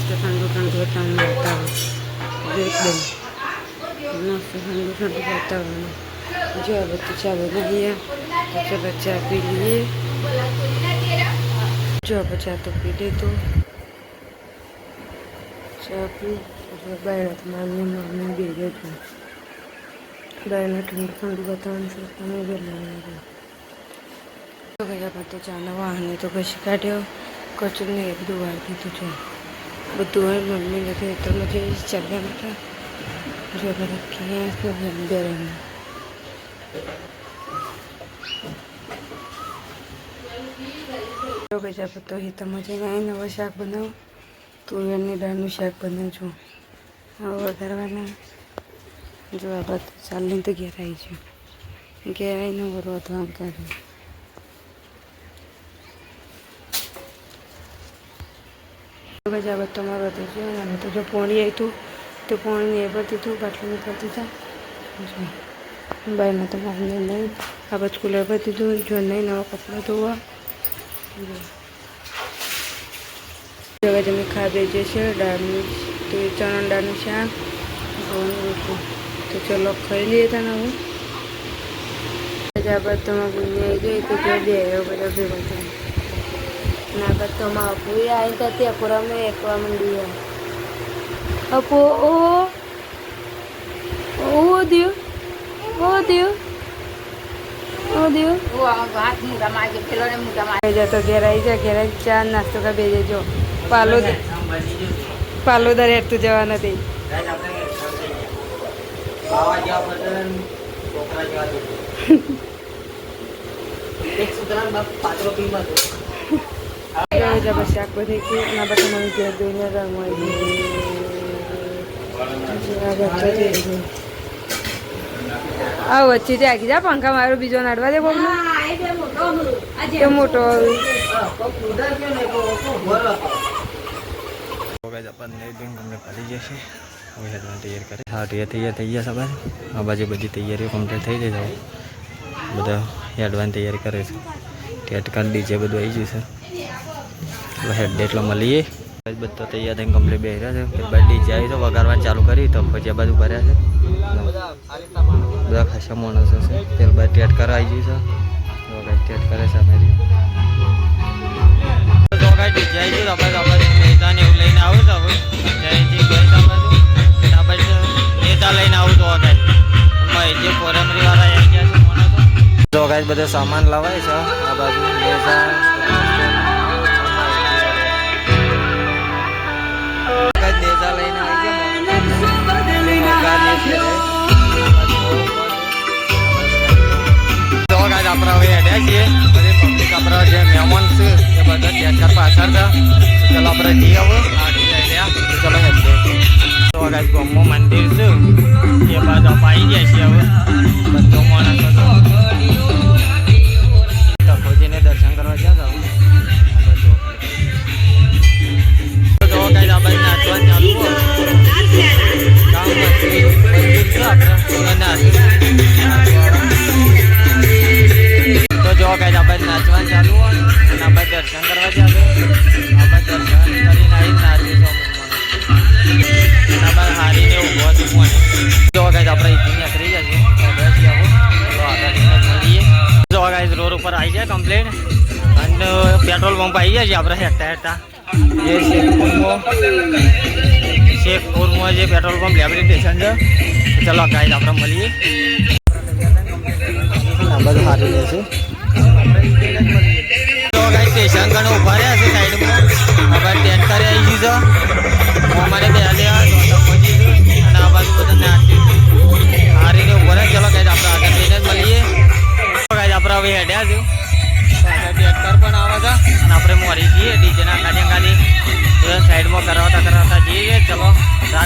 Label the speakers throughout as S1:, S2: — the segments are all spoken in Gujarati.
S1: મસ્ત ઠંડુ ઠંડુ વાતાવરણ એકદમ મસ્ત ઠંડુ ઠંડુ વાતાવરણ જો આ બધું ચા બનાવીએ તો ચલો ચા પી લઈએ જો ચા તો પી લીધું ચા પી બહાર મામી બે ગયું બહારના ઠંડુ ઠંડુ વાતાવરણ છે તમે બનાવી ગયા બાદ તો ચાના વાહને તો પછી કાઢ્યો કચરું ને એ બધું વાર દીધું છે બધું હોય મમ્મી નથી તો મને ચાલ્યા બેઠા જો બધા ક્યાં બેરામાં ગજા પત્તો હિતામાં જઈને આવીને હવે શાક બનાવું તુવેરની દાળનું શાક બનાવું છું હવે વઘારવાના જો આ બધું ચાલીને તો ઘેર આવી છું ઘેર આવીને રોધવા કાઢ્યું ગજા બધો મારો હતો જો અને તો જો પોણી આવી હતું તો પોણી એ ભરતી હતું બાટલીમાં ભરતી હતા બહારના તો મામને નહીં આ બધું કુલર ભરતી હતું જો નહીં નવા કપડાં ધોવા જગા જમી ખાધે જે છે દાળનું તો એ ચણા દાળનું શાક ઘઉંનું રોટલું તો ચલો ખાઈ લઈએ તને હવે આ બધોમાં ગુની આવી ગઈ તો જો બે બધા ભેગા થાય ના બધોમાં અપુએ આવી હતા તે અપુરામાં એકવા મંડી અપો ઓ દિયો ઓ દિયો ઓ દિયો તો ઘેર આવી જાય ઘેર ચા નાસ્તો કા બેજે જો પાલોદર હેઠતું જવા નથી શાક બધી ના બધા મને ઘેર દઈને આ વચ્ચે આગી જા પંખા મારો બીજો નાડવા દે બોલ મોટો
S2: પડી જશે તૈયાર કરે હા તૈયાર થઈ ગયા સવારે આ બાજુ બધી તૈયારીઓ કમ્પ્લીટ થઈ ગઈ છે બધા હેડવાની તૈયારી કરે છે ટેટ કરી ડીજે બધું આવી ગયું છે હેડ એટલો મળીએ બધા તૈયાર થઈને કમ્પ્લીટ બેસી રહ્યા છે બાદ ડીજે આવી તો વગાડવાનું ચાલુ કરી તો પછી આ બાજુ ભર્યા છે બધા ખાસા માણસો છે ત્યારબાદ ટેટ કરવા આવી ગયું છે ટેટ કરે છે અમારી ડીજે આવી ગયું આપણે નેતાને એવું લઈને આવું તો હવે નેતા લઈને આવું તો જે ફોરેમરી વાળા આવી ગયા છે તો ગાઈસ બધો સામાન લવાય છે આ બાજુ નેતા લઈને આવી ગયા આપણે હવે હેડ્યા છીએ બધી પબ્લિક આપણા જે મહેમાન છે એ બધા ટેકર પાછળ છે ચલો આપણે જઈએ હવે ચલો હેડે તો ગાઈસ ગોમો મંદિર છે એ બાજુ આવી જાય છે હવે બધો માણસ તકોજીને દર્શન કરવા ગયા તો ગાઈસ આ બાજુ નાચવા ચાલુ તો જો ગાઈસ આપણે નાચવા ચાલુ અને આપણે દર્શન કરવા જાય આપણે દર્શન કરીને આવી નાચીશું હારીને ઉભો છું જો ગાઈસ આપણે ઇતિહાસ નીકળી જશે જો ગાઈસ રોડ ઉપર આવી જાય કમ્પ્લેન અને પેટ્રોલ પંપ આવી જાય છે આપણે હેઠતા હેઠતા જે શેખપુરમાં જે પેટ્રોલ પંપ લેબરી સ્ટેશન છે ચલો ગાઈસ આપણે મળીએ બધું સારી રહેશે તો ગાઈસ સ્ટેશન ઘણું ઉભા રહ્યા છે સાઈડમાં હવે ટેન્કર આવી ગયું છે અમારે બે અને આ બાજુ બધા નાચી હારીને ઉભો રહે ચલો ગાઈસ આપણે આગળ જઈને જ મળીએ ગાઈસ આપણે હવે હેડ્યા છે ટેન્કર પણ આવે છે અને આપણે મોરી જઈએ ડીજેના કાઢી સાઈડમાં કરાવતા જઈએ ચલો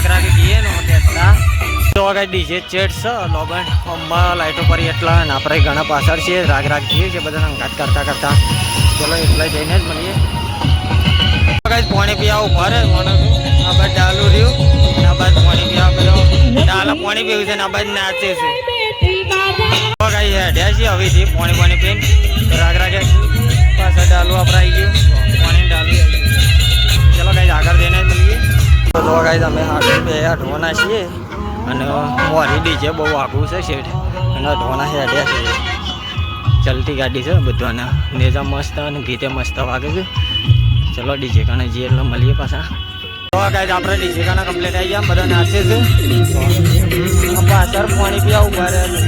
S2: રાગ જઈએ ને ટેન્કર તો ગાઈસ ડીજે ચેટ છે લોબન અંબા લાઈટો પર એટલા અને આપણે ઘણા પાછળ છીએ રાગ જઈએ છે બધા અંગાત કરતા ચલો એટલા જઈને જ મળીએ ગાઈસ પાણી પીવા ઉભા રહે માણસ આ બાદ ડાલુ રહ્યું આ બાદ પાણી પીવા પેલો ડાલા પાણી પીવું છે ને આ બાદ નાચે છે ગાઈસ હેડ્યા છીએ હવેથી પાણી પીને રાગ પાછળ ડાલુ આપણે આવી ગયું પાણી ડાલુ ચલો ગાઈસ આગળ જઈને મળીએ. તો ગાઈસ અમે બે અઢવાના છીએ અને મોરી ડીજે બહુ આગું છે શેઠ અને અઢવાના હેડ્યા છીએ. ચલતી ગાડી છે બધાને નેજા મસ્ત અને ગીતે મસ્ત વાગે છે. ચલો ડીજે કાને જઈએ એટલે મળીએ પાછા. તો ગાઈસ આપણે ડીજે કાના કમ્પ્લીટ આવી ગયા બધા નાચે છે. પાછળ પાણી પીવા ઉભા રહ્યા છે.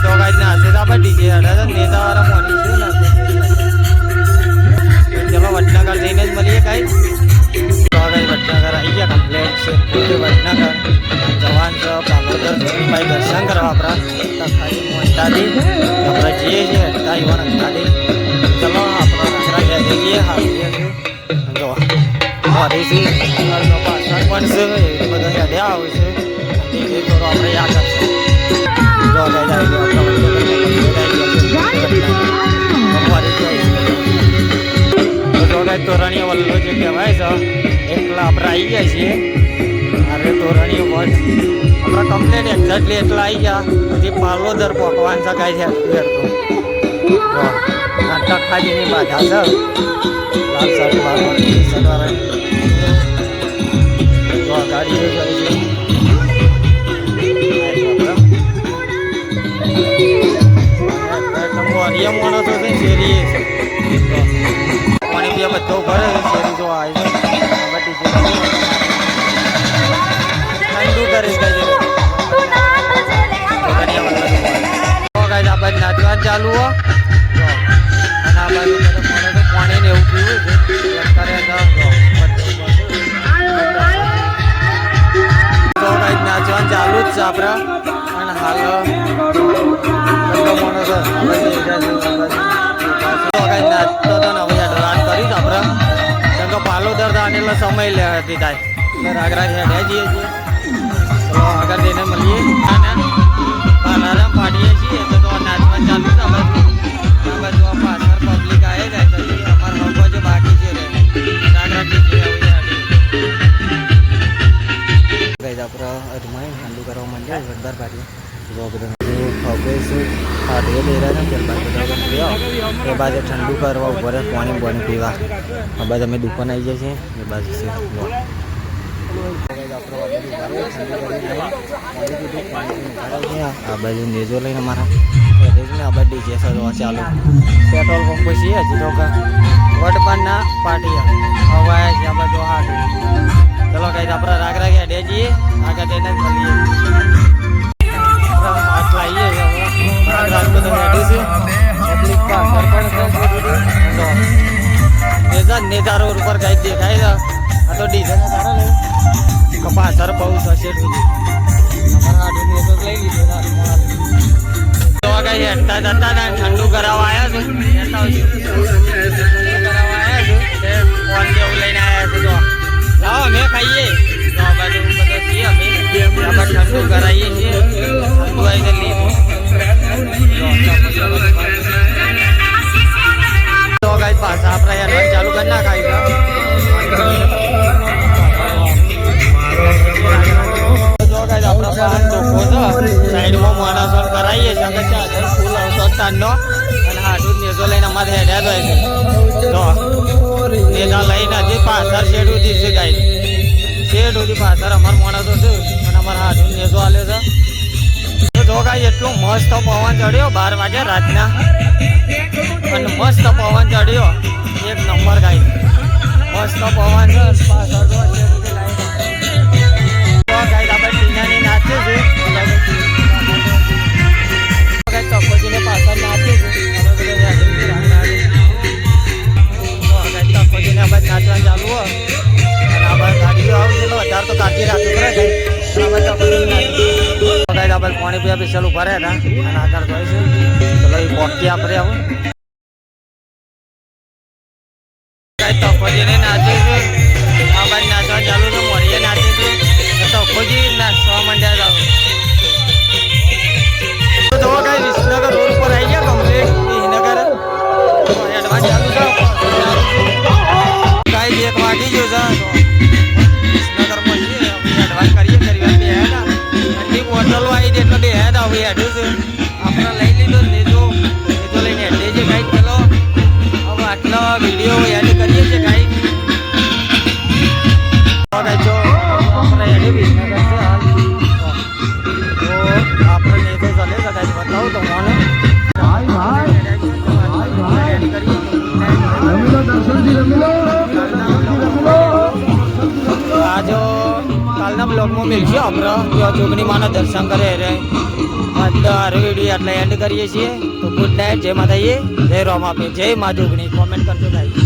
S2: તો ગાઈસ નાચે તો આપણે ડીજે હેડા નેતા વાળા પાણી છે ને. ચલો વડનગર જઈને જ મળીએ ગાઈસ. તો ગાઈસ વડનગર આવી ગયા કમ્પ્લીટ છે. વડનગર જવાન છે પાલોદર ભાઈ દર્શન કરવા આપણા ખાલી મોટાથી આપણે જઈએ છીએ હેડતા યુવાન અંતાથી. ચલો આપણે જઈએ હાલીએ જો મારી છે પાછળ પણ છે એ બધા હેડ્યા આવે છે એ થોડો આપણે યાદ કરશે. જો ગાઈસ આવી ગયો આપણે તોરણીય વલ્લો જે કહેવાય છે એટલા આપણે આવી ગયા છીએ. અરે તોરણીય વોટ આપણે કમ્પ્લીટ એક્ઝેક્ટલી એટલા આવી ગયા. હજી પાલોદર પકવાન શકાય છે નાટક ખાજીની બાધા છે લાલ સાડી મારવાની ગાડીઓ જાય છે. માણસો છે શેરી છે પાણી પીવા બધો ભરે છે શેરી જો આવે છે ઠંડુ કરે છે. આ બાજુ નાચવા ચાલુ હો અને આ બાજુ પાણી ને એવું પીવું છે નાચવાનું ચાલુ જ છે આપડે. અને હાલ નાચતો હતો ને હવે રાત કરીશ આપણે કેમ કે પાલોદર એટલે સમય લેતી થાય એટલે રાગરાજ હેડ્યા જઈએ છીએ. તો આગળ જઈને મળીએ અને પાલારામ પાડીએ છીએ તો નાચવા ચાલુ છે. આ બાજુ પાછળ પબ્લિક આવી જાય તો અમારા લોકો જે બાકી છે રાગરાજ આપણે અજમાઈ ઠંડુ કરવા માંડ્યા જોરદાર પાડીએ. એ બાજુ ઠંડુ કરવા ઉપર પાણી પાણી પીવા આ બાજુ અમે દુકાન આવી જાય છે એ બાજુ છે. આ બાજુ નેજો લઈને મારા આ બાજુ ડીજે ચાલુ પેટ્રોલ પંપ છે હજી તો વડબાના પાટી હવાય છે. આ બાજુ હા ચલો કઈ આપણે રાગ રાગે અડે જઈએ આગળ જઈને મળીએ. નેતા રોડ ઉપર કઈ દેખાય છે. આ તો ડીઝલ પાછળ બહુ થશે હેડતા જતા ને ઠંડુ કરાવવા આવ્યા છે એવું લઈને આવ્યા છે. લાવો અમે ખાઈએ બાજુ બધા છીએ અમે ઠંડુ કરાવીએ છીએ. ઠંડુ આવી તો ગાઈસ પાછા આપણે યાર ચાલુ કરી નાખાય સાઈડમાં માણસો કરાવીએ છીએ ફૂલ અવસરનો અને હાડું નેજો લઈને અમારે હેડ્યા જાય છે. તો નેજા લઈને હજી પાછળ શેડ ઉધી છે ગાઈસ શેડ ઉધી પાછળ અમારા માણસો છે અને અમારા હાડું નેજો આલે છે. જો ગાઈસ એટલું મસ્ત પવન ચડ્યો 12 વાગે રાતના અને મસ્ત પવન ચડ્યો એક નંબર ગાઈસ મસ્ત પવન છે. પાછળ જો ગાઈસ આપણે ટીનાની નાચે છે તપોજીને પાછળ નાચે છે. તપોજીને આ બાજુ નાચવા ચાલુ હોય અને આ બાજુ ગાડીઓ આવશે તો વધારે તો કાઢી રાખવું પડે ગાઈસ. આપણે પાણી પીવા બી ચાલુ ભરે ને અને આગળ જાય છે. ચલો એ પોકી આપણે આવું તપોજીને નાચે છે. આ બાજુ નાચવા ચાલુ છે મોરીએ નાચે છે તપોજી નાચવા માંડ્યા જાવ. તો ગાઈસ વિસનગર રોડ પર આવી ગયા કમ્પ્લીટ વિસનગર એડવાન્સ ચાલુ છે ગાઈસ 1 વાગી ગયો છે. વિસનગરમાં છીએ એડવાન્સ કરીએ બે હેડા ઠંડી બોટલો આવી દે એટલે બે હેડા હવે હેડું છે આપણે લઈ લીધો નેજો લઈને હેડે છે ગાઈસ. ચલો હવે આટલા વિડીયો એડ કરીએ છીએ ગાઈસ. વિડીયોમાં મિલશે આપણે ત્યાં જોગણી માના દર્શન કરે રે એટલે હારો વિડીયો એટલે એન્ડ કરીએ છીએ તો ગુડ નાઇટ જય માતાજી જય રામ આપે જય મા જોગણી કોમેન્ટ કરજો ભાઈ